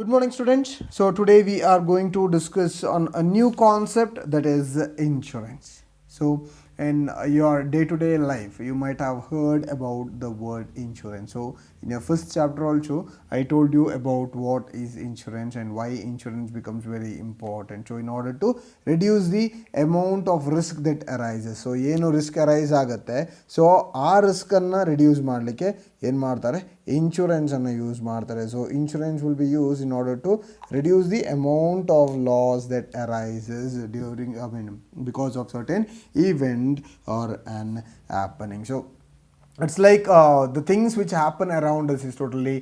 Good morning, students. So today we are going to discuss on a new concept, that is insurance. So in your day-to-day life, you might have heard about the word insurance. So in your first chapter also, I told you about what is insurance and why insurance becomes very important. So in order to reduce the amount of risk that arises, so ಏನು risk arise ಆಗುತ್ತೆ, so ಆ risk ಅನ್ನ reduce ಮಾಡಲಿಕ್ಕೆ ಏನು ಮಾಡ್ತಾರೆ, insurance ಅನ್ನು use ಮಾಡ್ತಾರೆ. So insurance will be use in order to reduce the amount of loss that arises during because of certain event or an happening. So it's like the things which happen around us is totally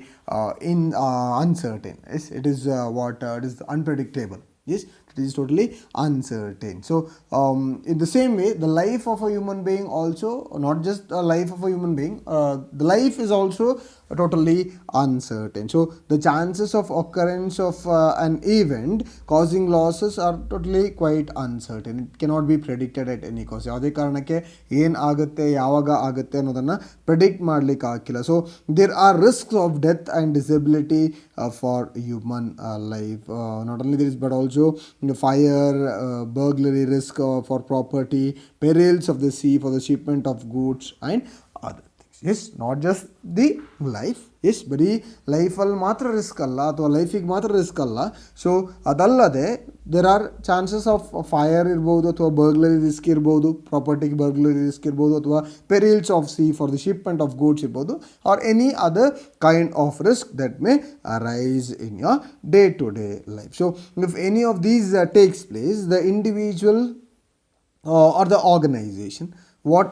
uncertain. Yes, it is it is unpredictable. Yes, it is totally uncertain. So in the same way, the life of a human being also, not just a life of a human being, the life is also totally uncertain. So the chances of occurrence of an event causing losses are totally quite uncertain. It cannot be predicted at any cost. ಯಾವುದೇ ಕಾರಣಕ್ಕೆ ಏನು ಆಗುತ್ತೆ, ಯಾವಾಗ ಆಗುತ್ತೆ ಅನ್ನೋದನ್ನು predict ಮಾಡಲಿಕ್ಕೆ ಆಗಿಲ್ಲ. So there are risks of death and disability for human life. Not only this but also fire, burglary risk for property, perils of the sea for the shipment of goods and other things. Yes, not just the life. Yes, ಬರೀ ಲೈಫಲ್ಲಿ ಮಾತ್ರ risk ಅಲ್ಲ ಅಥವಾ ಲೈಫಿಗೆ ಮಾತ್ರ risk ಅಲ್ಲ. So ಅದಲ್ಲದೆ there are chances of fire ಇರ್ಬೋದು, ಅಥವಾ ಬರ್ಗ್ಲರಿ ರಿಸ್ಕ್ ಇರ್ಬೋದು, ಪ್ರಾಪರ್ಟಿಗೆ ಬರ್ಗ್ಲರಿ ರಿಸ್ಕ್ ಇರ್ಬೋದು, ಅಥವಾ perils of sea for the shipment of goods ಇರ್ಬೋದು, or any other kind of risk that may arise in your day to day life. So if any of these takes place, the individual or the organization, what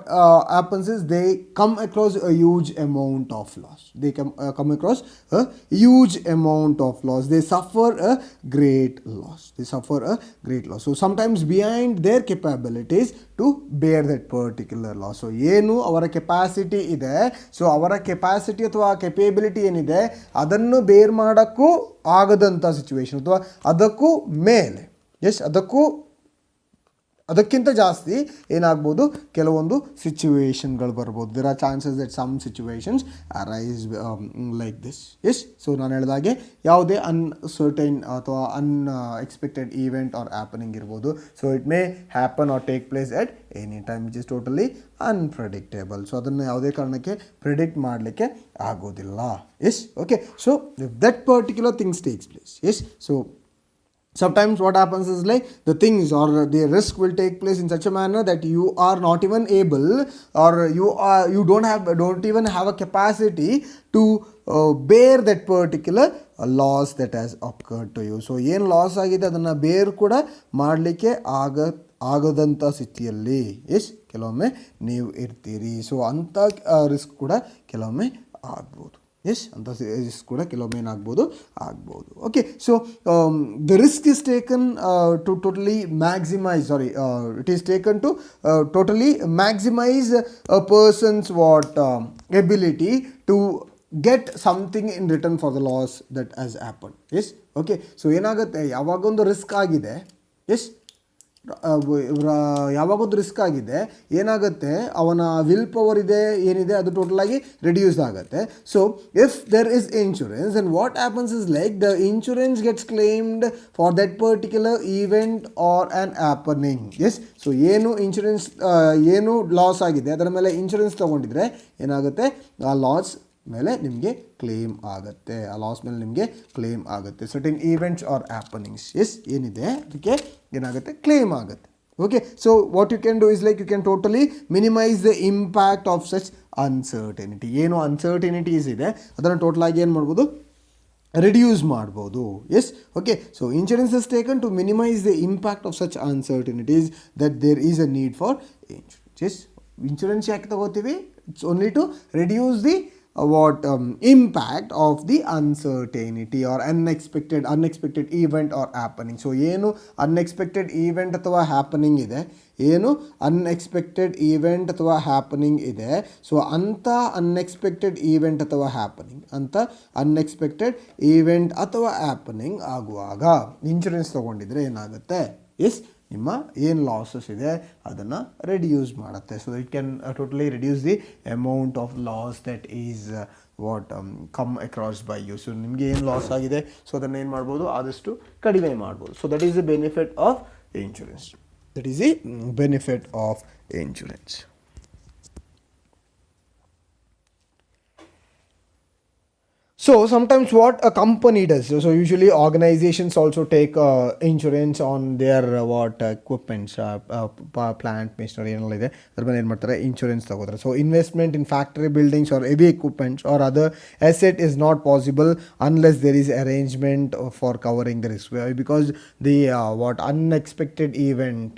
happens is they come across a huge amount of loss. They come across a huge amount of loss. They suffer a great loss. So sometimes behind their capabilities to bear that particular loss. So ಏನು ಅವರ capacity ಇದೆ, so ಅವರ capacity ಅಥವಾ ಕೆಪೇಬಿಲಿಟಿ ಏನಿದೆ ಅದನ್ನು ಬೇರ್ ಮಾಡೋಕ್ಕೂ ಆಗದಂಥ situation, ಅಥವಾ ಅದಕ್ಕೂ ಮೇಲೆ, ಎಸ್ ಅದಕ್ಕಿಂತ ಜಾಸ್ತಿ ಏನಾಗ್ಬೋದು, ಕೆಲವೊಂದು ಸಿಚುವೇಶನ್ಗಳು ಬರ್ಬೋದು. There are chances that some situations arise like this. Yes, so ನಾನು ಹೇಳಿದಾಗೆ ಯಾವುದೇ ಅನ್ಸರ್ಟೈನ್ ಅಥವಾ ಅನ್ಎಕ್ಸ್ಪೆಕ್ಟೆಡ್ ಈವೆಂಟ್ ಆರ್ ಹ್ಯಾಪನಿಂಗ್ ಇರ್ಬೋದು. So it may happen or take place at any time which is totally unpredictable. So ಅದನ್ನು ಯಾವುದೇ ಕಾರಣಕ್ಕೆ predict ಮಾಡಲಿಕ್ಕೆ ಆಗೋದಿಲ್ಲ. Yes, okay. So if that particular things takes place, yes, so sometimes what happens is like the things or the risk will take place in such a manner that you are not even able, or you don't even have a capacity to bear that particular loss that has occurred to you. So ಏನು loss ಆಗಿದೆ ಅದನ್ನು ಬೇರ್ ಕೂಡ ಮಾಡಲಿಕ್ಕೆ ಆಗದಂಥ ಸ್ಥಿತಿಯಲ್ಲಿ S ಕೆಲವೊಮ್ಮೆ ನೀವು ಇರ್ತೀರಿ. ಸೊ ಅಂಥ ರಿಸ್ಕ್ ಕೂಡ ಕೆಲವೊಮ್ಮೆ ಆಗ್ಬೋದು. ಎಸ್, ಅಂತ ರಿಸ್ಕ್ ಕೂಡ ಕೆಲವೊಮ್ಮೆ ಏನಾಗ್ಬೋದು, ಆಗ್ಬೋದು. Okay, so the risk is taken to totally maximise, it is taken to totally maximise a person's ability to get something in return for the loss that has happen. Yes, okay. So ಏನಾಗುತ್ತೆ, ಯಾವಾಗೊಂದು risk ಆಗಿದೆ, yes, ಯಾವಾಗೊಂದು risk ಆಗಿದೆ, ಏನಾಗುತ್ತೆ, ಅವನ will power ಏನಿದೆ ಅದು ಟೋಟಲಾಗಿ ರಿಡ್ಯೂಸ್ ಆಗುತ್ತೆ. So if there is insurance, and what happens is like the insurance gets claimed for that particular event or an happening. Yes, so ಏನು ಇನ್ಶೂರೆನ್ಸ್, ಏನು ಲಾಸ್ ಆಗಿದೆ ಅದರ ಮೇಲೆ ಇನ್ಶೂರೆನ್ಸ್ ತೊಗೊಂಡಿದ್ರೆ ಏನಾಗುತ್ತೆ, ಆ ಲಾಸ್ ಮೇಲೆ ನಿಮಗೆ ಕ್ಲೇಮ್ ಆಗುತ್ತೆ, ಆ ಲಾಸ್ ಮೇಲೆ ನಿಮಗೆ ಕ್ಲೇಮ್ ಆಗುತ್ತೆ. Certain events or happenings, yes, ಏನಿದೆ ಅದಕ್ಕೆ ಏನಾಗುತ್ತೆ, ಕ್ಲೇಮ್ ಆಗುತ್ತೆ. Okay, so what you can do is like you can totally minimise the impact of such uncertainty. ಏನು ಅನ್ಸರ್ಟನಿಟೀಸ್ ಇದೆ ಅದನ್ನು ಟೋಟಲಾಗಿ ಏನು ಮಾಡ್ಬೋದು, reduce ಮಾಡ್ಬೋದು. Yes, okay. So insurance is taken to minimise the impact of such uncertainties that there is a need for insurance. Yes, insurance ಯಾಕೆ ತಗೋತೀವಿ, it's only to reduce the impact of the uncertainty or unexpected event or happening. So ಏನು unexpected event ಅಥವಾ happening ಇದೆ, ಏನು unexpected event ಅಥವಾ happening ಇದೆ, so ಅಂಥ unexpected event ಅಥವಾ ಹ್ಯಾಪನಿಂಗ್ ಆಗುವಾಗ ಇನ್ಶೂರೆನ್ಸ್ ತೊಗೊಂಡಿದ್ರೆ ಏನಾಗುತ್ತೆ, ಎಸ್, ನಿಮ್ಮ ಏನು ಲಾಸಸ್ ಇದೆ ಅದನ್ನು ರೆಡ್ಯೂಸ್ ಮಾಡುತ್ತೆ. So it can totally reduce the amount of loss that is what come across by you. So ನಿಮಗೆ ಏನು ಲಾಸ್ ಆಗಿದೆ, ಸೊ ಅದನ್ನು ಏನು ಮಾಡ್ಬೋದು, ಆದಷ್ಟು ಕಡಿಮೆ ಮಾಡ್ಬೋದು. So that is the benefit of insurance. That is the benefit of insurance. So sometimes what a company does, so usually organizations also take insurance on their equipments, plant machinery ಏನಲ್ಲ ಇದೆ ಅದ್ರ ಮೇಲೆ ಏನು ಮಾಡ್ತಾರೆ, ಇನ್ಶೂರೆನ್ಸ್ ತಗೋತಾರೆ. So investment in factory buildings or heavy equipments or other asset is not possible unless there is arrangement for covering the risk, because the unexpected event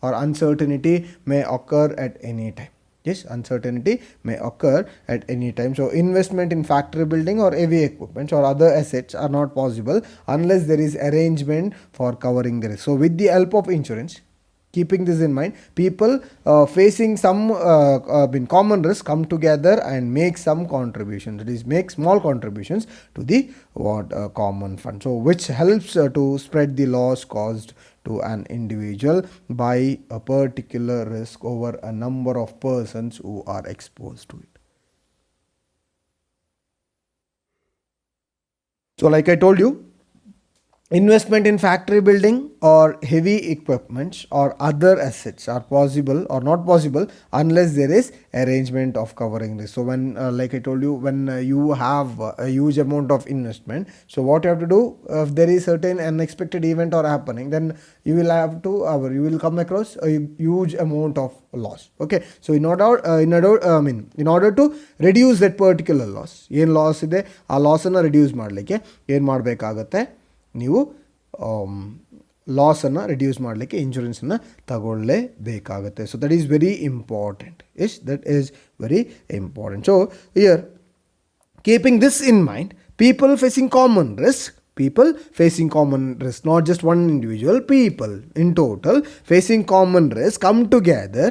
or uncertainty may occur at any time. Yes, uncertainty may occur at any time. So investment in factory building or heavy equipment or other assets are not possible unless there is arrangement for covering the risk. So with the help of insurance, keeping this in mind, people facing some common risk come together and make some contributions. That is, make small contributions to the common fund. So which helps to spread the loss caused to an individual by a particular risk over a number of persons who are exposed to it. So like I told you, investment in factory building or heavy equipments or other assets are possible or not possible unless there is arrangement of covering this. So when like I told you, when you have a huge amount of investment, so what you have to do, if there is certain unexpected event or happening, then you will have to you will come across a huge amount of loss. Okay, so in order to reduce that particular loss, ಏನು loss ಇದೆ ಆ ಲಾಸನ್ನು reduce ಮಾಡಲಿಕ್ಕೆ ಏನು ಮಾಡಬೇಕಾಗತ್ತೆ, ನೀವು ಲಾಸನ್ನು reduce ಮಾಡಲಿಕ್ಕೆ ಇನ್ಶೂರೆನ್ಸನ್ನು ತಗೊಳ್ಳೇಬೇಕಾಗುತ್ತೆ. So that is very important. That is very important. So here, keeping this in mind, people facing common risk, not just one individual, people in total facing common risk come together.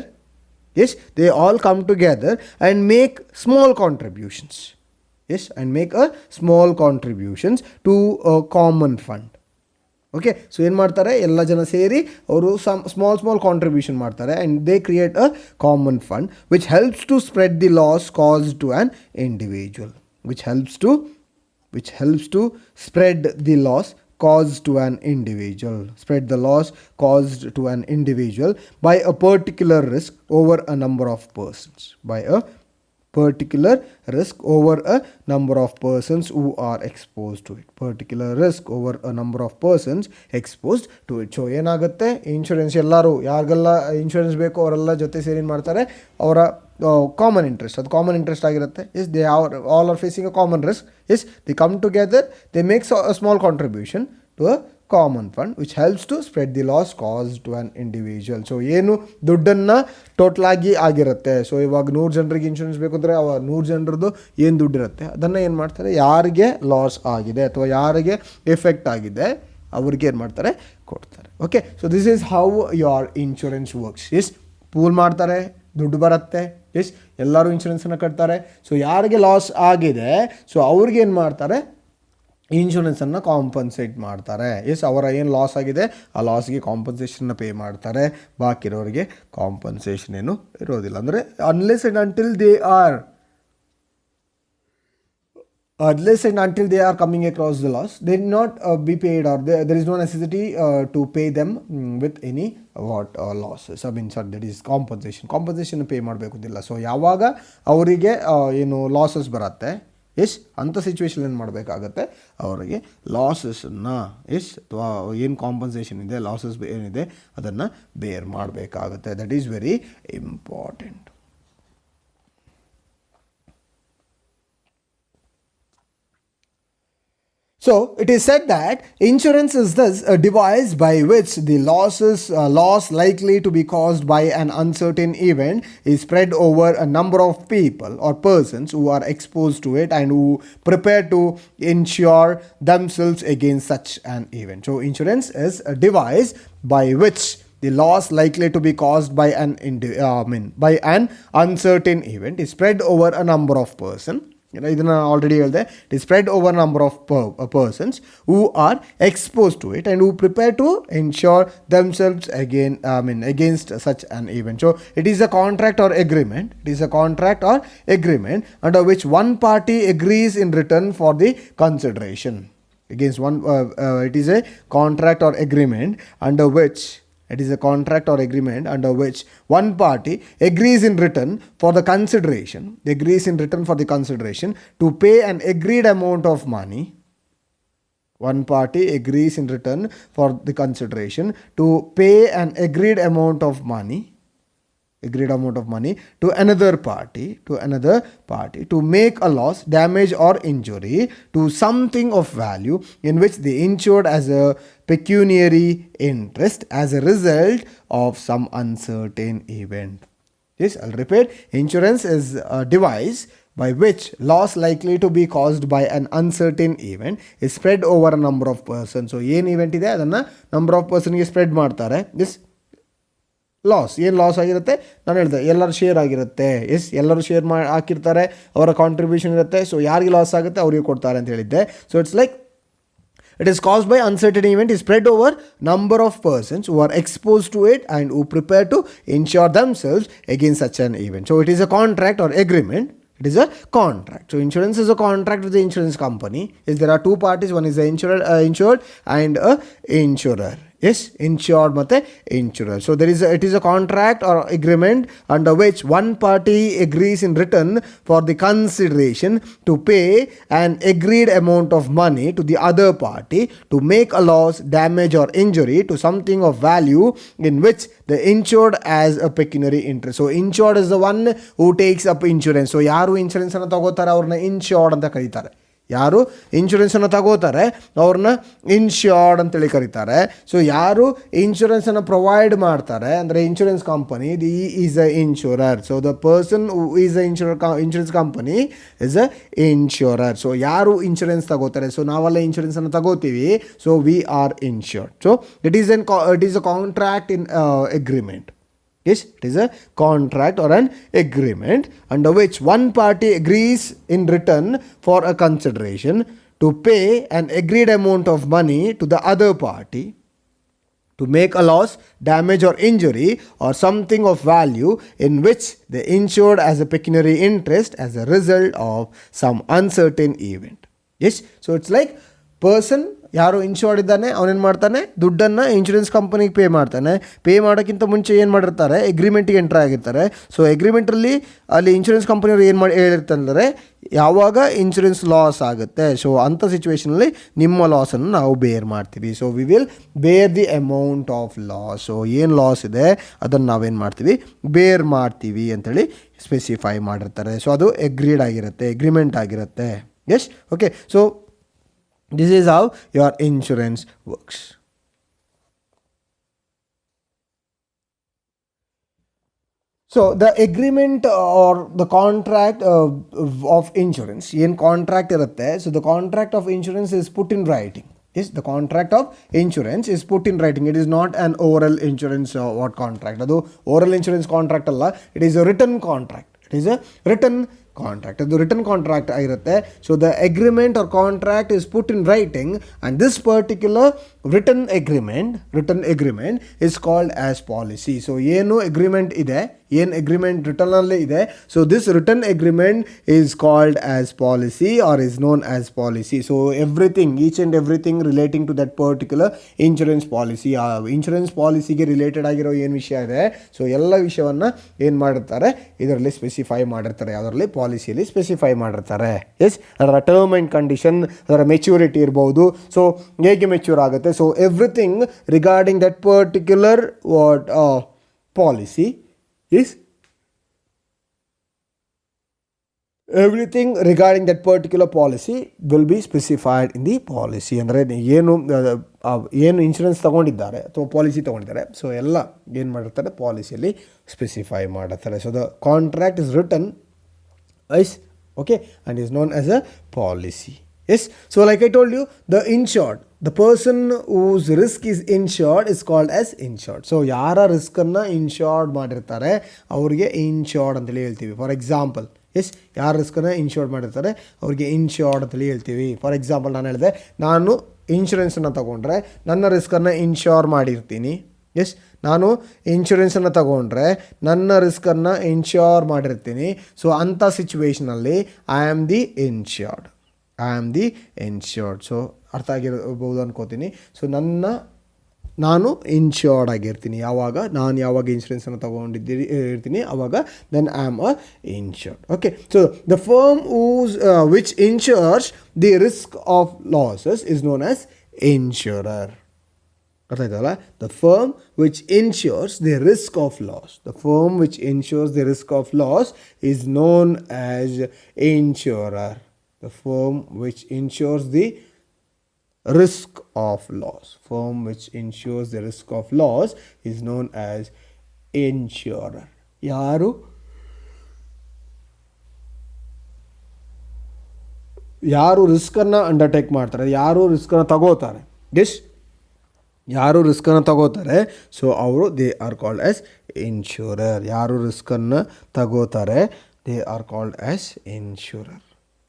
Yes, they all come together and make small contributions. Yes, and make a small contributions to a common fund. Okay, so ಏನು ಮಾಡ್ತಾರೆ, ಎಲ್ಲ ಜನ ಸೇರಿ ಅವರು small contribution ಮಾಡ್ತಾರೆ and they create a common fund which helps to spread the loss caused to an individual, which helps to spread the loss caused to an individual, spread the loss caused to an individual by a particular risk over a number of persons, by a particular risk over a number of persons who are exposed to it, particular risk over a number of persons exposed to it. So ಏನಾಗುತ್ತೆ, insurance ಎಲ್ಲರೂ ಯಾರಿಗೆಲ್ಲ insurance ಬೇಕು ಅವರೆಲ್ಲ ಜೊತೆ ಸೇರಿ ಏನು ಮಾಡ್ತಾರೆ, ಅವರ ಕಾಮನ್ ಇಂಟ್ರೆಸ್ಟ್, ಅದು ಕಾಮನ್ ಇಂಟ್ರೆಸ್ಟ್ ಆಗಿರುತ್ತೆ. They all are facing a common risk. They come together, they makes a small contribution to a common fund which helps to spread the loss cause to an individual. So ಏನು ದುಡ್ಡನ್ನು ಟೋಟಲಾಗಿ ಆಗಿರುತ್ತೆ, so ಇವಾಗ 100 ಜನರಿಗೆ insurance ಬೇಕು ಅಂದರೆ 100 ಜನರದ್ದು ಏನು ದುಡ್ಡಿರುತ್ತೆ ಅದನ್ನು ಏನು ಮಾಡ್ತಾರೆ, ಯಾರಿಗೆ ಲಾಸ್ ಆಗಿದೆ ಅಥವಾ ಯಾರಿಗೆ ಎಫೆಕ್ಟ್ ಆಗಿದೆ ಅವ್ರಿಗೆ ಏನು ಮಾಡ್ತಾರೆ, ಕೊಡ್ತಾರೆ. Okay, so this is how your insurance works. Pool ಮಾಡ್ತಾರೆ, ದುಡ್ಡು ಬರುತ್ತೆ. ಎಲ್ಲರೂ ಇನ್ಶೂರೆನ್ಸನ್ನು ಕಟ್ತಾರೆ. ಸೊ ಯಾರಿಗೆ ಲಾಸ್ ಆಗಿದೆ, ಸೊ ಅವ್ರಿಗೆ ಏನು ಮಾಡ್ತಾರೆ, ಇನ್ಶೂರೆನ್ಸನ್ನು ಕಾಂಪನ್ಸೇಟ್ ಮಾಡ್ತಾರೆ. ಅವರ ಏನು ಲಾಸ್ ಆಗಿದೆ ಆ ಲಾಸ್ಗೆ ಕಾಂಪನ್ಸೇಷನ್ನ ಪೇ ಮಾಡ್ತಾರೆ. ಬಾಕಿ ಇರೋರಿಗೆ ಕಾಂಪನ್ಸೇಷನ್ ಏನು ಇರೋದಿಲ್ಲ. ಅಂದರೆ unless and until they are coming across the loss, they will not be paid, or there is no necessity to pay them with any losses. that is compensation pay ಮಾಡಬೇಕುದಿಲ್ಲ. So ಯಾವಾಗ ಅವರಿಗೆ ಏನು losses ಬರುತ್ತೆ, ಅಂಥ situation ಏನು ಮಾಡಬೇಕಾಗತ್ತೆ, ಅವರಿಗೆ ಲಾಸಸ್ಸನ್ನು ಅಥವಾ ಏನು ಕಾಂಪನ್ಸೇಷನ್ ಇದೆ, ಲಾಸಸ್ ಏನಿದೆ ಅದನ್ನು ಬೇರ್ ಮಾಡಬೇಕಾಗತ್ತೆ. That is very important. So it is said that insurance is thus a device by which the loss likely to be caused by an uncertain event is spread over a number of people or persons who are exposed to it and who prepare to insure themselves against such an event. So insurance is a device by which the loss likely to be caused by an uncertain event is spread over a number of persons ಇದನ್ನು already ಹೇಳಿದೆ. It is spread over number of persons who are expose to it and who prepare to insure themselves against such an event. So it is a contract or agreement. It is a contract or agreement under which one party agrees in return for the consideration. Against one, it is a contract or agreement under which one party agrees in return for the consideration. To pay an agreed amount of money. One party agrees in return for the consideration to pay an agreed amount of money to another party to make a loss, damage or injury to something of value in which the insured has a pecuniary interest as a result of some uncertain event. Yes, I'll repeat. Insurance is a device by which loss likely to be caused by an uncertain event is spread over a number of persons. So ಏನು event ಇದೆ ಅದನ್ನು number of personಗೆ spread ಮಾಡ್ತಾರೆ. This loss ಏನು loss ಆಗಿರುತ್ತೆ, ನಾನು ಹೇಳಿದೆ ಎಲ್ಲರ share ಆಗಿರುತ್ತೆ. ಎಲ್ಲರೂ ಶೇರ್ ಹಾಕಿರ್ತಾರೆ, ಅವರ ಕಾಂಟ್ರಿಬ್ಯೂಷನ್ ಇರುತ್ತೆ. ಸೊ ಯಾರಿಗೆ ಲಾಸ್ ಆಗುತ್ತೆ ಅವರಿಗೆ ಕೊಡ್ತಾರೆ ಅಂತ ಹೇಳಿದ್ದೆ. So it's like it is caused by uncertain event is spread over number of persons who are exposed to it and who prepare to insure themselves against such an event. So it is a contract or agreement. It is a contract. So insurance is a contract with the insurance company. Yes, there are two parties. One is the insured and a insurer. Yes, insured ಮತ್ತೆ insurer. So it is a contract or agreement under which one party agrees in return for the consideration to pay an agreed amount of money to the other party to make a loss, damage or injury to something of value in which the insured has a pecuniary interest. So insured is the one who takes up insurance. So ಯಾರು insurance ಅನ್ನು ತಗೋತಾರೆ ಅವ್ರನ್ನ insured ಅಂತ ಕರೀತಾರೆ. ಯಾರು ಇನ್ಶೂರೆನ್ಸನ್ನು ತಗೋತಾರೆ ಅವ್ರನ್ನ ಇನ್ಶ್ಯೂರ್ಡ್ ಅಂತೇಳಿ ಕರೀತಾರೆ. ಸೊ ಯಾರು ಇನ್ಶೂರೆನ್ಸನ್ನು ಪ್ರೊವೈಡ್ ಮಾಡ್ತಾರೆ ಅಂದರೆ insurance company, the is a insurer. So the person who is a insurance company is a insurer. So ಯಾರು ಇನ್ಶೂರೆನ್ಸ್ ತಗೋತಾರೆ, ಸೊ ನಾವೆಲ್ಲ ಇನ್ಶೂರೆನ್ಸನ್ನು ತಗೋತೀವಿ, so we are insured. So it is a contract in agreement. Yes, it is a contract or an agreement under which one party agrees in return for a consideration to pay an agreed amount of money to the other party to make a loss, damage or injury or something of value in which the insured has a pecuniary interest as a result of some uncertain event. Yes, so it's like person ಯಾರು insured ಇದ್ದಾನೆ ಅವನೇನು ಮಾಡ್ತಾನೆ, ದುಡ್ಡನ್ನು insurance ಕಂಪನಿಗೆ pay ಮಾಡ್ತಾನೆ. Pay ಮಾಡೋಕ್ಕಿಂತ ಮುಂಚೆ ಏನು ಮಾಡಿರ್ತಾರೆ, ಎಗ್ರಿಮೆಂಟಿಗೆ ಎಂಟ್ರ್ ಆಗಿರ್ತಾರೆ. ಸೊ ಎಗ್ರಿಮೆಂಟಲ್ಲಿ ಅಲ್ಲಿ ಇನ್ಶೂರೆನ್ಸ್ ಕಂಪನಿಯವರು ಏನು ಹೇಳಿರ್ತಾರೆ, ಯಾವಾಗ ಇನ್ಶೂರೆನ್ಸ್ ಲಾಸ್ ಆಗುತ್ತೆ, ಸೊ ಅಂಥ ಸಿಚುವೇಷನಲ್ಲಿ ನಿಮ್ಮ ಲಾಸನ್ನು ನಾವು ಬೇರ್ ಮಾಡ್ತೀವಿ. ಸೊ ವಿ ವಿಲ್ ಬೇರ್ the amount of loss. So ಏನು ಲಾಸ್ ಇದೆ ಅದನ್ನು ನಾವೇನು ಮಾಡ್ತೀವಿ, ಬೇರ್ ಮಾಡ್ತೀವಿ ಅಂತೇಳಿ ಸ್ಪೆಸಿಫೈ ಮಾಡಿರ್ತಾರೆ. ಸೊ ಅದು ಎಗ್ರೀಡ್ ಆಗಿರುತ್ತೆ, ಎಗ್ರಿಮೆಂಟ್ ಆಗಿರುತ್ತೆ. Yes, okay. So this is how your insurance works. So the agreement or the contract of insurance, ಏನು ಕಾಂಟ್ರಾಕ್ಟ್ ಇರುತ್ತೆ, so the contract of insurance is put in writing. Yes, the contract of insurance is put in writing. It is not an oral insurance contract. ಅದು oral insurance contract ಅಲ್ಲ, it is a written contract. It is a written contract. ಅದು written contract ಆಗಿರುತ್ತೆ. So the agreement or contract is put in writing and this particular written agreement is called as policy. So ಏನು agreement ಇದೆ, ಏನು agreement ರಿಟರ್ನಲ್ಲಿ ಇದೆ, so this written agreement is called as policy or is known as policy. So everything, each and everything relating to that particular insurance policy, ಆ insurance ಪಾಲಿಸಿಗೆ related ಆಗಿರೋ ಏನು ವಿಷಯ ಇದೆ, ಸೊ ಎಲ್ಲ ವಿಷಯವನ್ನು ಏನು ಮಾಡಿರ್ತಾರೆ ಇದರಲ್ಲಿ ಸ್ಪೆಸಿಫೈ ಮಾಡಿರ್ತಾರೆ, ಯಾವುದರಲ್ಲಿ ಪಾಲಿಸಿಯಲ್ಲಿ ಸ್ಪೆಸಿಫೈ ಮಾಡಿರ್ತಾರೆ. ಎಸ್, ಅದರ ಟರ್ಮ್ ಆ್ಯಂಡ್ ಕಂಡೀಷನ್, ಅದರ ಮೆಚ್ಯೂರಿಟಿ ಇರ್ಬೋದು, ಸೊ ಹೇಗೆ ಮೆಚ್ಯೂರ್ ಆಗುತ್ತೆ, so everything regarding that particular policy is everything regarding that particular policy will be specified in the policy. ಅಂದರೆ ಏನು ಇನ್ಶೂರೆನ್ಸ್ ತೊಗೊಂಡಿದ್ದಾರೆ ಅಥವಾ ಪಾಲಿಸಿ ತೊಗೊಂಡಿದ್ದಾರೆ, ಸೊ ಎಲ್ಲ ಏನು ಮಾಡಿರ್ತಾರೆ ಪಾಲಿಸಿಯಲ್ಲಿ ಸ್ಪೆಸಿಫೈ ಮಾಡಿರ್ತಾರೆ. So the contract is return is okay and is known as a policy. Yes, so like I told you, the insured, the person whose risk is insured is called as insured. So ಯಾರ ರಿಸ್ಕನ್ನು insured ಮಾಡಿರ್ತಾರೆ ಅವರಿಗೆ insured ಅಂತೇಳಿ ಹೇಳ್ತೀವಿ. For example S ಯಾರು ರಿಸ್ಕನ್ನು insured ಮಾಡಿರ್ತಾರೆ ಅವ್ರಿಗೆ insured ಅಂತೇಳಿ ಹೇಳ್ತೀವಿ. ಫಾರ್ ಎಕ್ಸಾಂಪಲ್ ನಾನು ಹೇಳಿದೆ, ನಾನು ಇನ್ಶೂರೆನ್ಸನ್ನು ತೊಗೊಂಡ್ರೆ ನನ್ನ ರಿಸ್ಕನ್ನು ಇನ್ಶೂರ್ ಮಾಡಿರ್ತೀನಿ. ಎಸ್, ನಾನು ಇನ್ಶೂರೆನ್ಸನ್ನು ತಗೊಂಡ್ರೆ ನನ್ನ ರಿಸ್ಕನ್ನು ಇನ್ಶ್ಯೂರ್ ಮಾಡಿರ್ತೀನಿ. ಸೊ ಅಂಥ ಸಿಚುವೇಷನಲ್ಲಿ ಐ ಆಮ್ ದಿ ಇನ್ಶ್ಯೂರ್ಡ್. ಸೊ ಅರ್ಥ ಆಗಿರ್ಬೋದು ಅನ್ಕೋತೀನಿ. ಸೊ ನಾನು ಇನ್ಶ್ಯೂರ್ಡ್ ಆಗಿರ್ತೀನಿ. ಯಾವಾಗ ಇನ್ಶೂರೆನ್ಸನ್ನು ಇರ್ತೀನಿ ಆವಾಗ then I am a insured. Okay, so the firm which insures the risk of losses is known as insurer. ಅರ್ಥ ಆಯ್ತಲ್ಲ? The firm which insures the risk of loss. The firm which insures the risk of loss is known as insurer. The firm which insures the risk of loss. Firm which insures the risk of loss is known as insurer. ಯಾರು ರಿಸ್ಕನ್ನು undertake ಮಾಡ್ತಾರೆ, ಯಾರು ರಿಸ್ಕನ್ನು ತಗೋತಾರೆ, ಯಾರು ರಿಸ್ಕನ್ನು ತಗೋತಾರೆ, so ಅವರು they are called as insurer. ಯಾರು ರಿಸ್ಕನ್ನು ತಗೋತಾರೆ they are called as insurer.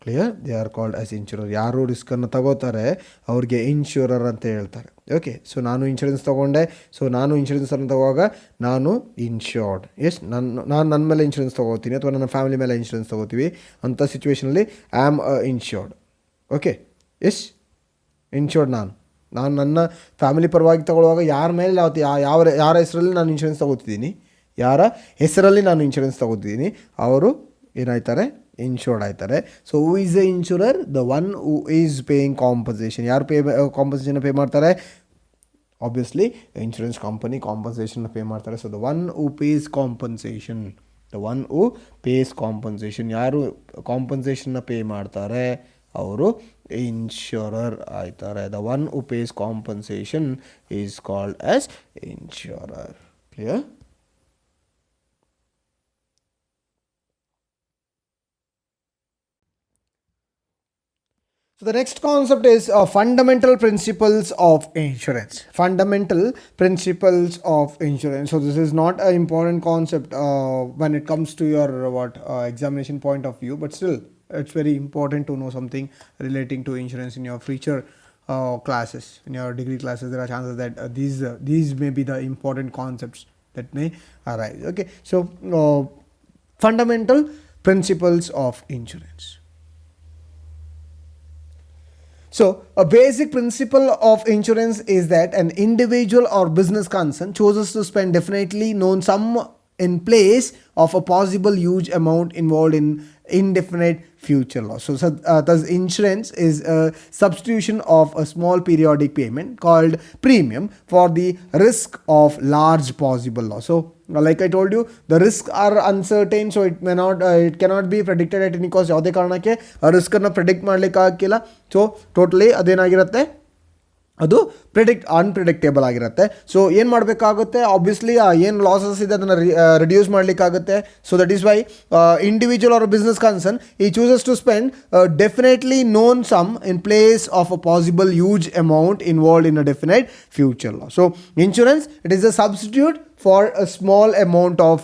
Clear? They are called as insurer. ಯಾರು ರಿಸ್ಕನ್ನು ತಗೋತಾರೆ ಅವ್ರಿಗೆ ಇನ್ಶೂರರ್ ಅಂತ ಹೇಳ್ತಾರೆ. ಓಕೆ, ಸೊ ನಾನು ಇನ್ಶೂರೆನ್ಸ್ ತೊಗೊಂಡೆ. ಸೊ ನಾನು ಇನ್ಶೂರೆನ್ಸನ್ನು ತಗೋವಾಗ ನಾನು ಇನ್ಶೂರ್ಡ್. ಎಸ್, ನನ್ನ ಮೇಲೆ ಇನ್ಶೂರೆನ್ಸ್ ತೊಗೋತೀನಿ ಅಥವಾ ನನ್ನ ಫ್ಯಾಮಿಲಿ ಮೇಲೆ ಇನ್ಶೂರೆನ್ಸ್ ತೊಗೋತೀವಿ. ಅಂಥ ಸಿಚುವೇಷನಲ್ಲಿ I am insured. Okay, yes, insured. ನಾನು ನನ್ನ ಫ್ಯಾಮಿಲಿ ಪರವಾಗಿ ತಗೊಳ್ಳುವಾಗ ಯಾರ ಮೇಲೆ ಯಾರ ಹೆಸರಲ್ಲಿ ನಾನು ಇನ್ಶೂರೆನ್ಸ್ ತೊಗೋತಿದ್ದೀನಿ, ಯಾರ ಹೆಸರಲ್ಲಿ ನಾನು ಇನ್ಶೂರೆನ್ಸ್ ತೊಗೋತಿದ್ದೀನಿ ಅವರು ಏನಾಯ್ತಾರೆ, ಇನ್ಶೂರ್ಡ್ ಆಯ್ತಾರೆ. So who is the insurer? The one who is paying compensation. ಯಾರು ಕಾಂಪನ್ಸೇಷನ್ ಪೇ ಮಾಡ್ತಾರೆ? Obviously insurance company compensation pay ಮಾಡ್ತಾರೆ. So the one who pays compensation. ಯಾರು ಕಾಂಪನ್ಸೇಷನ್ನ ಪೇ ಮಾಡ್ತಾರೆ ಅವರು ಇನ್ಶೂರರ್ ಆಯ್ತಾರೆ. The one who pays compensation is called as insurer. Clear? So the next concept is fundamental principles of insurance. Fundamental principles of insurance. So this is not an important concept when it comes to your examination point of view, but still it's very important to know something relating to insurance in your future classes, in your degree classes. There are chances that these may be the important concepts that may arise. Okay, so fundamental principles of insurance. So a basic principle of insurance is that an individual or business concern chooses to spend definitely known sum in place of a possible huge amount involved in indefinite future loss. So thus insurance is a substitution of a small periodic payment called premium for the risk of large possible loss. So like I told you, the risks are uncertain, so it cannot be predicted at any cost. ಯಾವುದೇ ಕಾರಣಕ್ಕೆ ರಿಸ್ಕನ್ನು predict ಮಾಡಲಿಕ್ಕೆ ಆಗಿಲ್ಲ. So totally ಅದೇನಾಗಿರುತ್ತೆ, ಅದು unpredictable ಆಗಿರುತ್ತೆ. So ಏನು ಮಾಡಬೇಕಾಗುತ್ತೆ, obviously ಏನು losses ಇದೆ ಅದನ್ನು ರಿಡ್ಯೂಸ್ ಮಾಡಲಿಕ್ಕಾಗುತ್ತೆ. So that is why individual or business concern ಈ chooses to spend definitely known sum in place of a possible huge amount involved in a definite future loss. So insurance, it is a substitute for a small amount of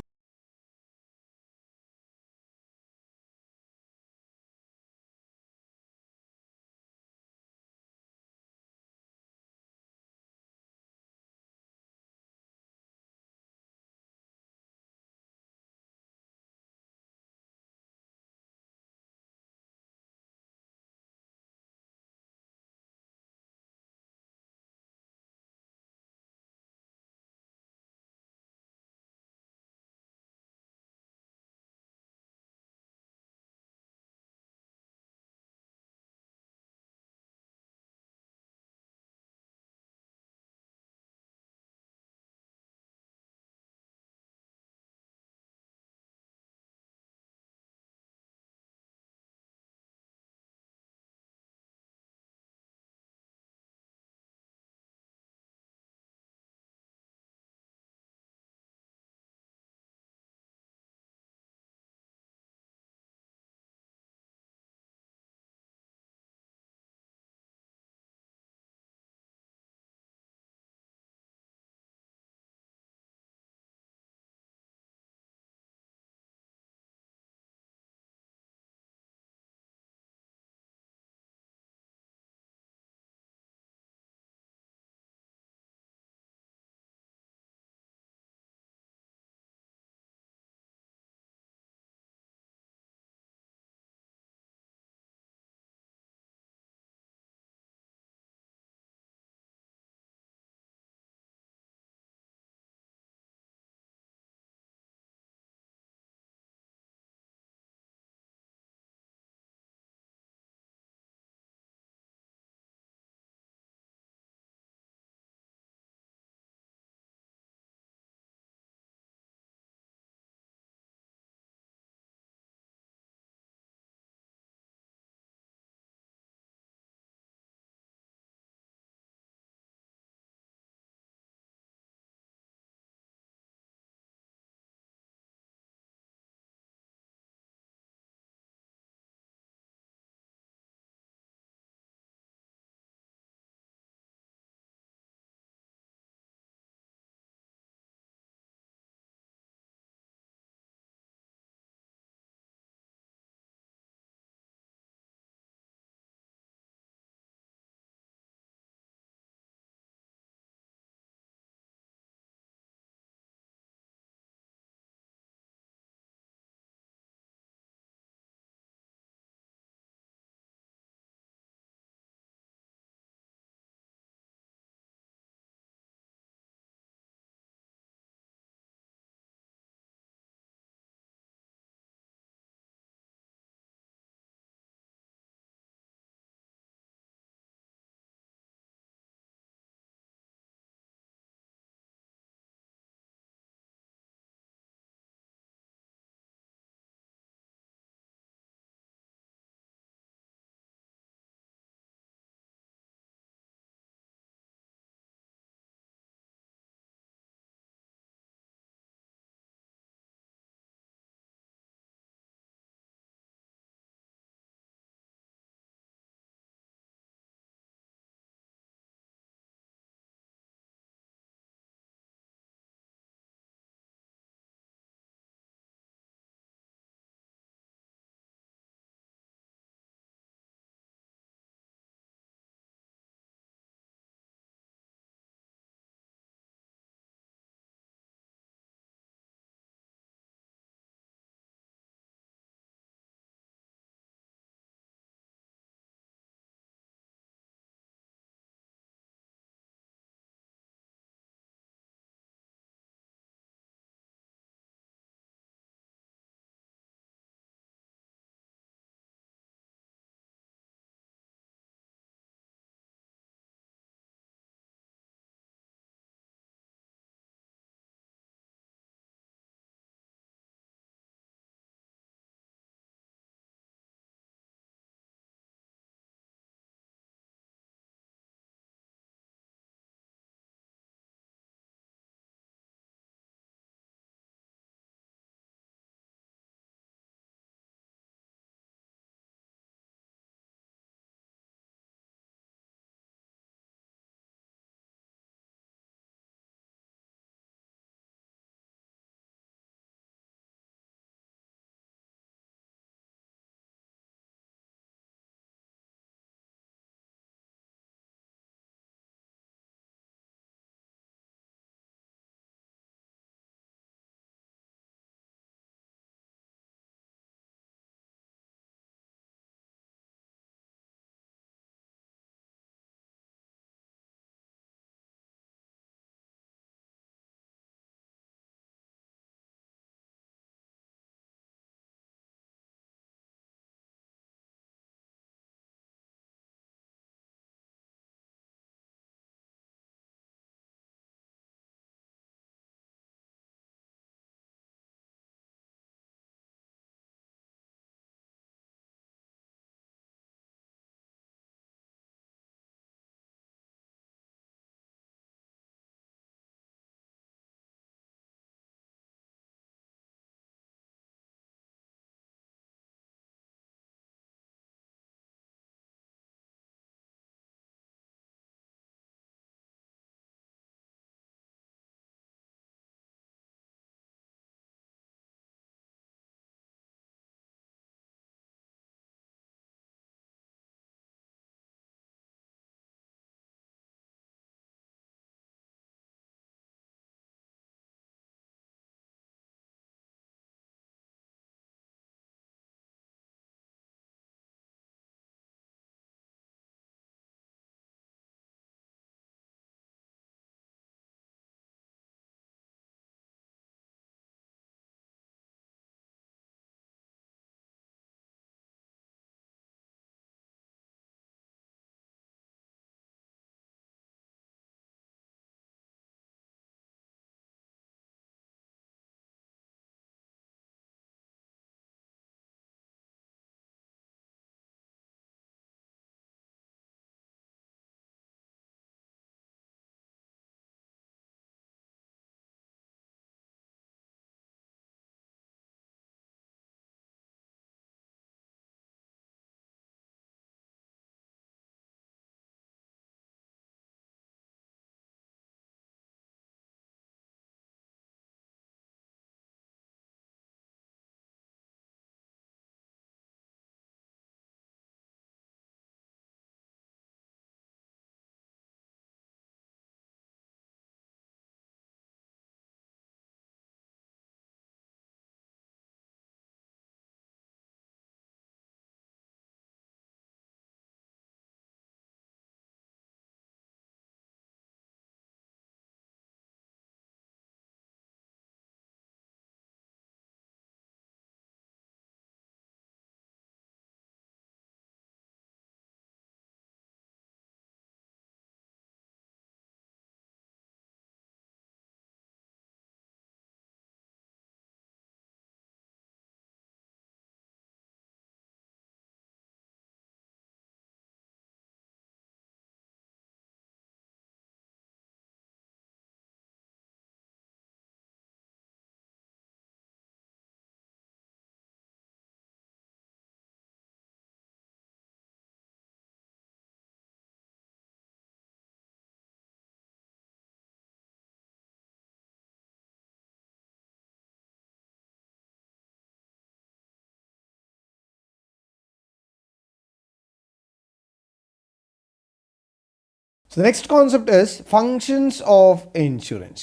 So the next concept is functions of insurance.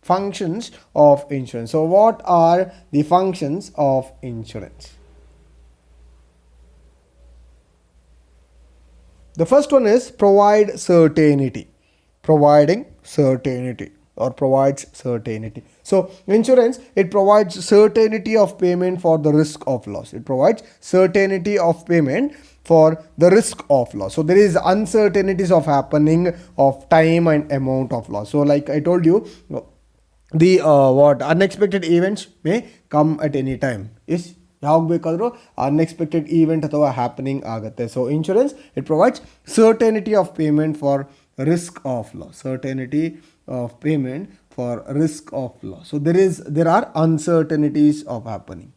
Functions of insurance. So what are the functions of insurance? The first one is provide certainty. Providing certainty or provides certainty. So insurance, it provides certainty of payment for the risk of loss. It provides certainty of payment for the risk of loss. So there is uncertainties of happening of time and amount of loss. So like I told you, the what unexpected events may come at any time. Is ಯಾವಾಗ ಬೇಕಾದರೂ unexpected event ಅಥವಾ happening ಆಗುತ್ತೆ. So insurance it provides certainty of payment for risk of loss. Certainty of payment for risk of loss. So there are uncertainties of happening.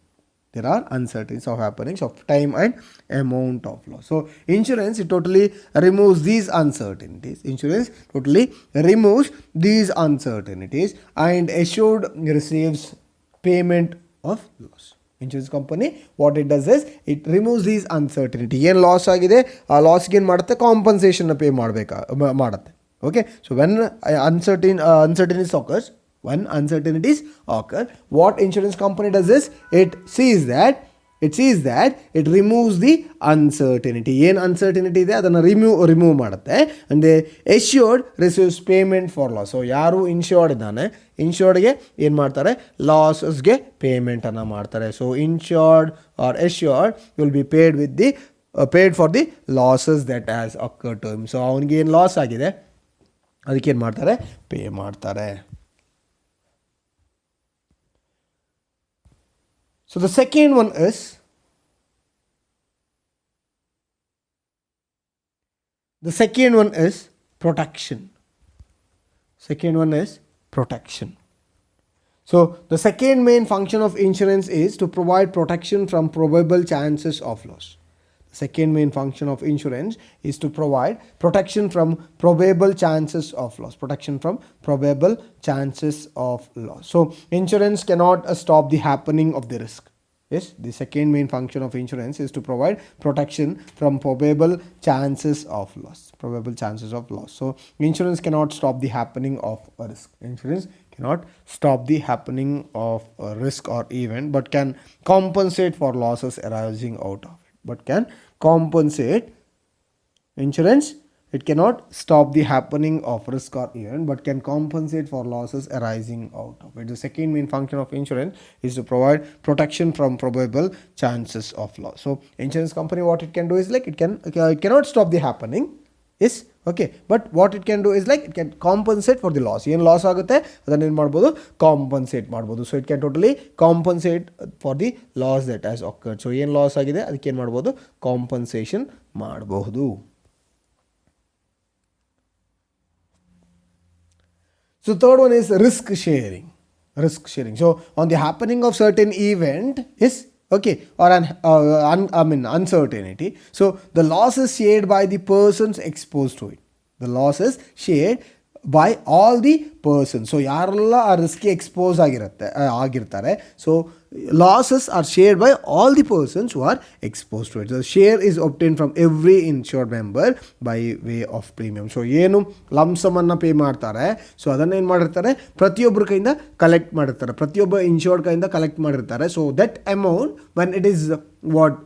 There are uncertainties of happenings of time and amount of loss. So insurance, it totally removes these uncertainties. Insurance totally removes these uncertainties and assured receives payment of loss. Insurance company, what it does is it removes these uncertainty. ಏನು loss ಆಗಿದೆ ಆ ಲಾಸ್ಗೆ ಏನು ಮಾಡುತ್ತೆ, compensation pay ಮಾಡುತ್ತೆ. Okay, so when uncertainties occurs, when uncertainties occur, what insurance company does is it sees that it removes the uncertainty. ಏನು uncertainty ಇದೆ ಅದನ್ನು remove ಮಾಡುತ್ತೆ. and the assured receives payment for loss. So ಯಾರು insured ಇದ್ದಾನೆ, ಇನ್ಶೋರ್ಡ್ಗೆ ಏನು ಮಾಡ್ತಾರೆ, ಲಾಸಸ್ಗೆ ಪೇಮೆಂಟನ್ನು ಮಾಡ್ತಾರೆ. So insured or assured will be paid with the paid for the losses that has occurred to him. So ಅವನಿಗೆ ಏನು ಲಾಸ್ ಆಗಿದೆ ಅದಕ್ಕೆ ಏನು ಮಾಡ್ತಾರೆ, ಪೇ ಮಾಡ್ತಾರೆ. So the second one is protection. Second one is protection. So the second main function of insurance is to provide protection from probable chances of loss. The second main function of insurance is to provide protection from probable chances of loss. Protection from probable chances of loss. So insurance cannot stop the happening of the risk. Yes, the second main function of insurance is to provide protection from probable chances of loss. Probable chances of loss. So insurance cannot stop the happening of a risk. Insurance cannot stop the happening of a risk or event, but can compensate for losses arising out of it. But can compensate. Insurance, it cannot stop the happening of risk or event, but can compensate for losses arising out of it. The second main function of insurance is to provide protection from probable chances of loss. So insurance company, what it can do is like it cannot stop the happening. Yes, okay, but what it can do is like it can compensate for the loss. ಏನು loss ಆಗುತ್ತೆ ಅದನ್ನು ಏನು ಮಾಡ್ಬೋದು, compensate ಮಾಡ್ಬೋದು. So it can totally compensate for the laws that has occurred. So ಏನು loss ಆಗಿದೆ ಅದಕ್ಕೆ ಏನು ಮಾಡ್ಬೋದು, ಕಾಂಪನ್ಸೇಷನ್ ಮಾಡಬಹುದು. So third one is risk sharing. Risk sharing. So on the happening of certain event is okay, or uncertainty. So the loss is shared by the persons exposed to it. The loss is shared by all the persons. So ಯಾರೆಲ್ಲ ಆ ರಿಸ್ಕ್ಗೆ expose ಆಗಿರ್ತಾರೆ. So losses are shared by all the persons who are expose to it. The share is obtain from every insured member by way of premium. So ಏನು ಲಂಸಮನ್ನು pay ಮಾಡ್ತಾರೆ, so ಅದನ್ನು ಏನು ಮಾಡಿರ್ತಾರೆ, ಪ್ರತಿಯೊಬ್ಬರ ಕೈಯಿಂದ ಕಲೆಕ್ಟ್ ಮಾಡಿರ್ತಾರೆ, ಪ್ರತಿಯೊಬ್ಬ ಇನ್ಶೋರ್ಡ್ ಕೈಯಿಂದ ಕಲೆಕ್ಟ್ ಮಾಡಿರ್ತಾರೆ. So that amount when it is what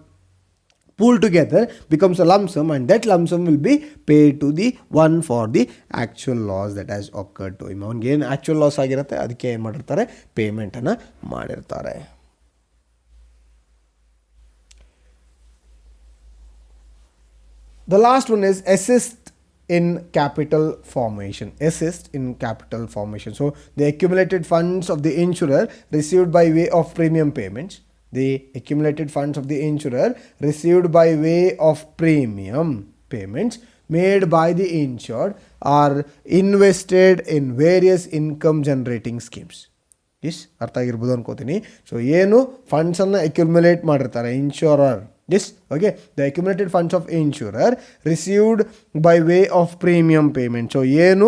pooled together becomes a lump sum, and that lump sum will be paid to the one for the actual loss that has occurred to him. ಅವನಿಗೆ ಏನು actual loss ಆಗಿರುತ್ತೆ ಅದಕ್ಕೆ ಏನು ಮಾಡಿರ್ತಾರೆ, ಪೇಮೆಂಟನ್ನು ಮಾಡಿರ್ತಾರೆ. The last one is assist in capital formation. Assist in capital formation. So the accumulated funds of the insurer received by way of premium payments. The accumulated funds of the insurer received by way of premium payments made by the insured are invested in various income generating schemes. Yes, ಅರ್ಥ ಆಗಿರ್ಬೋದು ಅನ್ಕೋತೀನಿ. So ಏನು ಫಂಡ್ಸನ್ನು accumulate ಮಾಡಿರ್ತಾರೆ ಇನ್ಶೂರರ್. Yes, okay, the accumulated funds of insurer received by way of premium payment. So ಏನು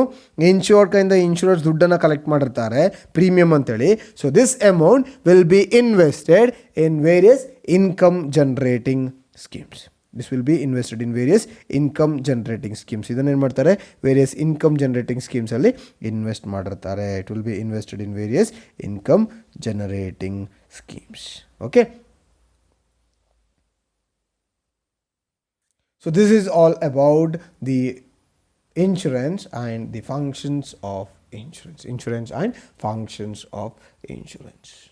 insured ಕೈಯಿಂದ ಇನ್ಶೂರರ್ಸ್ ದುಡ್ಡನ್ನು collect ಮಾಡಿರ್ತಾರೆ premium ಅಂತೇಳಿ. So this amount will be invested in various income generating schemes. This will be invested in various income generating schemes. ಇದನ್ನು ಏನು ಮಾಡ್ತಾರೆ, various income generating ಸ್ಕೀಮ್ಸಲ್ಲಿ invest ಮಾಡಿರ್ತಾರೆ. It will be invested in various income generating schemes. Okay, so this is all about the insurance and the functions of insurance and functions of insurance.